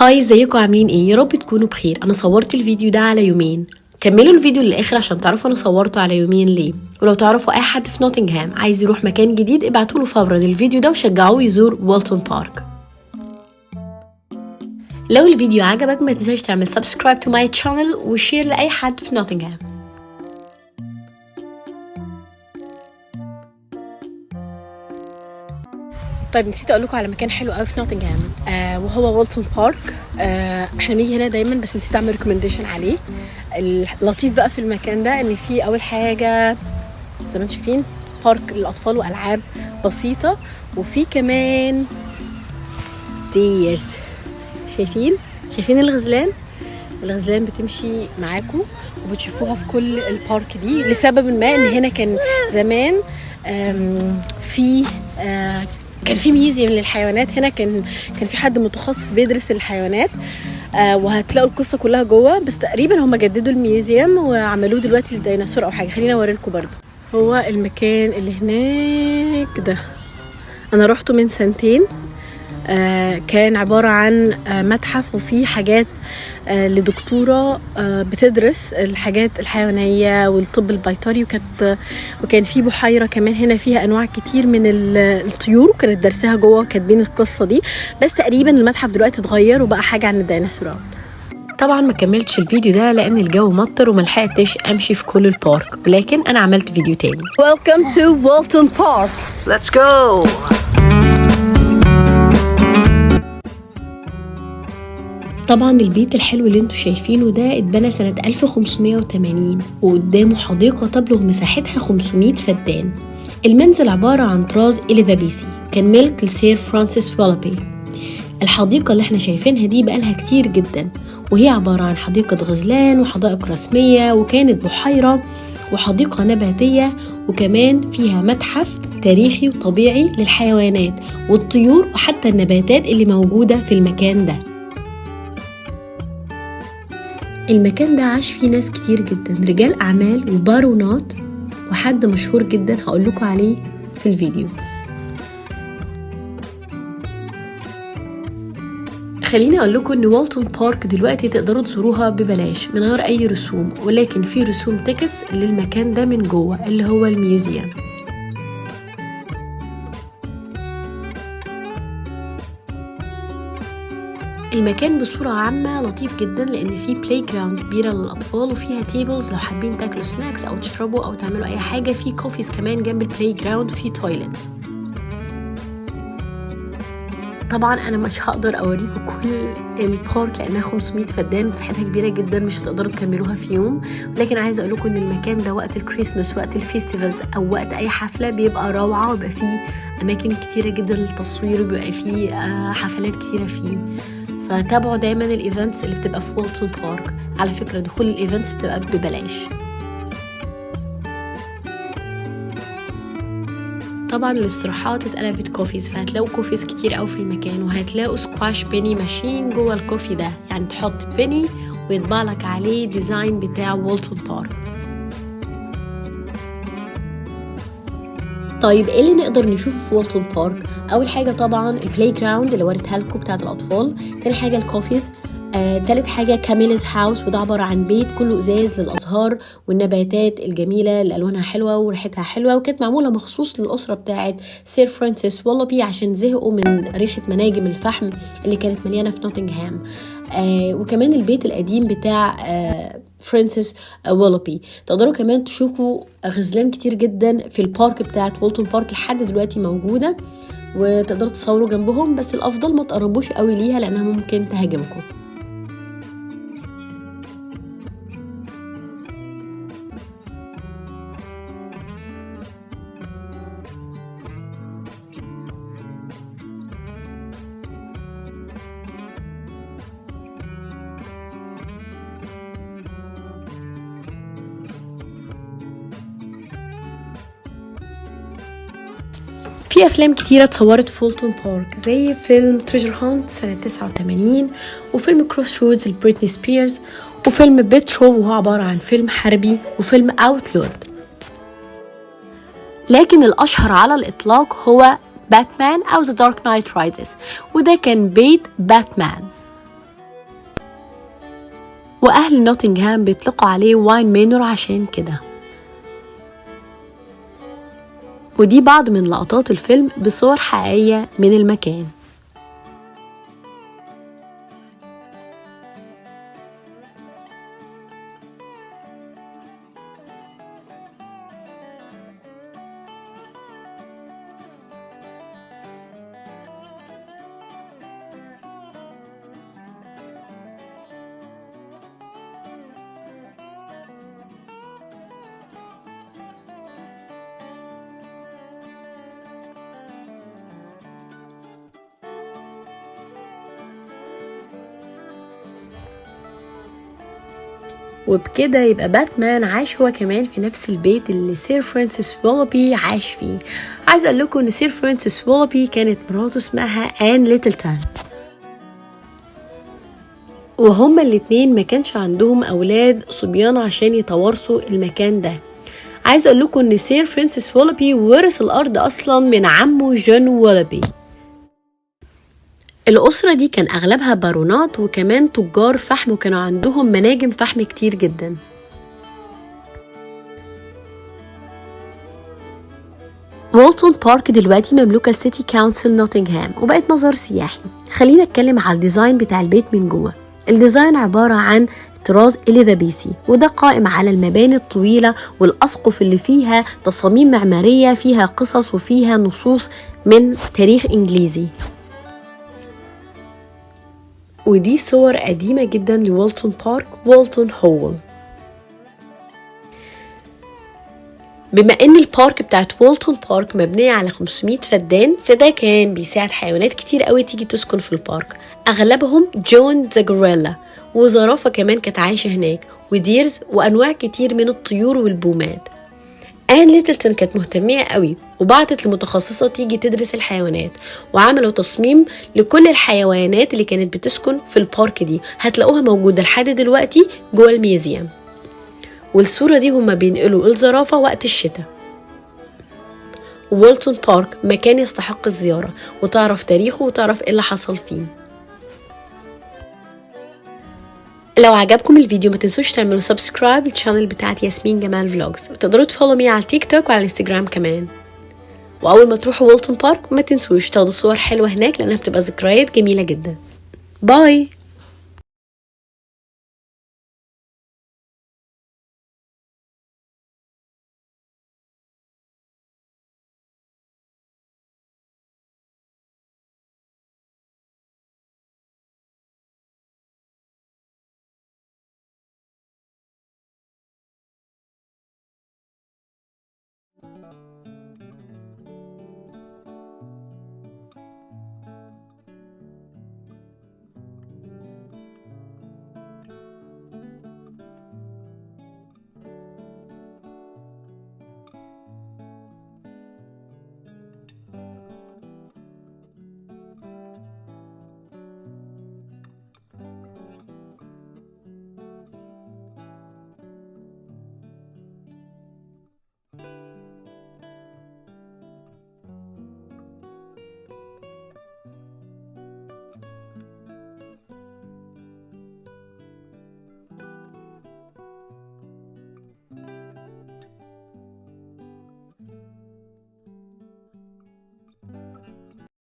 هاي، ازيكم عاملين ايه؟ يا رب تكونوا بخير. انا صورت الفيديو ده على يومين. كملوا الفيديو للاخر عشان تعرفوا انا صورته على يومين ليه. ولو تعرفوا اي حد في نوتنغهام عايز يروح مكان جديد ابعتوا له فورا الفيديو ده وشجعوه يزور والتون بارك. لو الفيديو عجبك ما تنساش تعمل سبسكرايب تو ماي تشانل وشير لاي حد في نوتنغهام. طيب نسيت اقول لكم على مكان حلو قوي في نوتنغهام وهو والتون بارك. احنا بنيجي هنا دايما بس نسيت اعمل ريكومنديشن عليه. اللطيف بقى في المكان ده ان في اول حاجه زي ما انتم شايفين بارك للاطفال والعاب بسيطه، وفي كمان ديرز. شايفين الغزلان بتمشي معاكم وبتشوفوها في كل البارك دي لسبب ما ان هنا كان زمان كان في ميوزيوم للحيوانات. هنا كان في حد متخصص بيدرس الحيوانات، وهتلاقوا القصه كلها جوه. بس تقريبا هم جددوا الميوزيوم وعملوه دلوقتي للديناصور او حاجه. خلينا اوريلكم برضو. هو المكان اللي هناك ده انا روحته من سنتين. كان عبارة عن متحف وفيه حاجات لدكتورة بتدرس الحاجات الحيوانية والطب البيطري، وكان في بحيرة كمان هنا فيها أنواع كتير من الطيور، وكانت درسها جوه كاتبين القصة دي. بس تقريبا المتحف دلوقتي اتغير وبقى حاجة عن الديناصورات. طبعا ما كملتش الفيديو ده لأن الجو مطر وما لحقتش أمشي في كل البارك، ولكن أنا عملت فيديو تاني. Welcome to Walton Park. Let's go. طبعا البيت الحلو اللي انتوا شايفينه ده اتبنى سنة 1580 وقدامه حديقة تبلغ مساحتها 500 فدان. المنزل عبارة عن طراز إليزابيثي كان ملك لسير فرانسيس وولبي. الحديقة اللي احنا شايفينها دي بقالها كتير جدا، وهي عبارة عن حديقة غزلان وحدائق رسمية، وكانت بحيرة وحديقة نباتية، وكمان فيها متحف تاريخي وطبيعي للحيوانات والطيور وحتى النباتات اللي موجودة في المكان ده. المكان ده عاش فيه ناس كتير جدا، رجال أعمال وبارونات وحد مشهور جدا هقول لكم عليه في الفيديو. خليني اقول لكم ان والتون بارك دلوقتي تقدروا تزوروها ببلاش من غير اي رسوم، ولكن في رسوم تيكتس للمكان ده من جوه اللي هو الميوزيوم. المكان بصورة عامة لطيف جدا لان فيه بلاي جراوند كبيرة للاطفال، وفيها تيبلز لو حابين تاكلوا سناكس او تشربوا او تعملوا اي حاجة. في كوفيز كمان جنب البلاي جراوند، في تويلتس. طبعا انا مش هقدر اوريكم كل البارك لانها 500 فدان مساحتها كبيره جدا، مش هتقدروا تكملوها في يوم. ولكن عايزه اقول لكم ان المكان ده وقت الكريسماس، وقت الفيستيفالز او وقت اي حفله بيبقى روعه، وبيبقى فيه اماكن كتيره جدا للتصوير، وبيبقى فيه حفلات كتيره فيه. فتابعوا دايما الايفنتس اللي بتبقى في والتون بارك. على فكره دخول الايفنتس بتبقى ببلاش. طبعا الاستراحات اتقلبت كوفيز، فهتلاقوا كوفيز كتير قوي في المكان، وهتلاقوا سكواش بيني ماشين جوه الكوفي ده، يعني تحط بيني ويطبع لك عليه ديزاين بتاع والتون بارك. طيب ايه اللي نقدر نشوفه في والتون بارك؟ اول حاجه طبعا البلاي جراوند اللي وريتها لكم بتاعه الاطفال. تاني حاجه الكوفيز. تالت حاجة كاميلز هاوس، وده عبارة عن بيت كله ازاز للازهار والنباتات الجميلة اللي الوانها حلوة وريحتها حلوة، وكانت معمولة مخصوص للأسرة بتاعت سير فرانسيس وولبي عشان زهقوا من ريحة مناجم الفحم اللي كانت مليانة في نوتنغهام. وكمان البيت القديم بتاع فرانسيس وولبي. تقدروا كمان تشوفوا غزلان كتير جدا في البارك بتاعت والتون بارك لحد دلوقتي موجودة، وتقدروا تصوروا جنبهم، بس الافضل ما تقربوش قوي ليها لانها ممكن تهاجمكم. في افلام كتيره اتصورت في والتون بارك، زي فيلم تريجر هانت سنه 89، وفيلم كروس رودز لبريتني سبيرز، وفيلم بيترو وهو عباره عن فيلم حربي، وفيلم اوتلود. لكن الاشهر على الاطلاق هو باتمان او The Dark Knight Rises، وده كان بيت باتمان. وأهل نوتنغهام بيطلقوا عليه واين مينور عشان كده. ودي بعض من لقطات الفيلم بصور حقيقية من المكان. وبكده يبقى باتمان عاش هو كمان في نفس البيت اللي سير فرانسيس ويلوبي عاش فيه. عايز اقول لكم ان سير فرانسيس ويلوبي كانت مراته اسمها آن ليتلتون، وهما الاتنين ما كانش عندهم اولاد صبيان عشان يتوارثوا المكان ده. عايز اقول لكم ان سير فرانسيس ويلوبي ورث الارض اصلا من عمه جون ويلوبي. الأسرة دي كان أغلبها بارونات وكمان تجار فحم، وكانوا عندهم مناجم فحم كتير جدا. وولتون بارك دلوقتي مملوكة لسيتي كونسل نوتنغهام وبقت مزار سياحي. خلينا نتكلم على الديزاين بتاع البيت من جوه. الديزاين عبارة عن طراز إليزابيثي، وده قائم على المباني الطويلة والأسقف اللي فيها تصاميم معمارية فيها قصص وفيها نصوص من تاريخ إنجليزي. ودي صور قديمة جدا لوولتون بارك، وولتون هول. بما ان البارك بتاعت وولتون بارك مبنية على 500 فدان، فده كان بيساعد حيوانات كتير قوي تيجي تسكن في البارك، اغلبهم جون ذا غوريلا، وزرافة كمان كانت عايشة هناك، وديرز وانواع كتير من الطيور والبومات. آن ليتلتون كانت مهتمية قوي وبعتت لمتخصصة تيجي تدرس الحيوانات، وعملوا تصميم لكل الحيوانات اللي كانت بتسكن في البارك دي، هتلاقوها موجودة لحد دلوقتي جوه الميوزيوم. والصورة دي هما بينقلوا الزرافة وقت الشتاء. وولتون بارك مكان يستحق الزيارة وتعرف تاريخه وتعرف ايه اللي حصل فيه. لو عجبكم الفيديو ما تنسوش تعملوا سبسكرايب للشانل بتاعت ياسمين جمال فلوجز، وتقدروا تفولو مي على التيك توك وعلى الانستجرام كمان. واول ما تروحوا وولتون بارك ما تنسوش تاخدوا صور حلوة هناك لانها بتبقى ذكريات جميلة جدا. باي.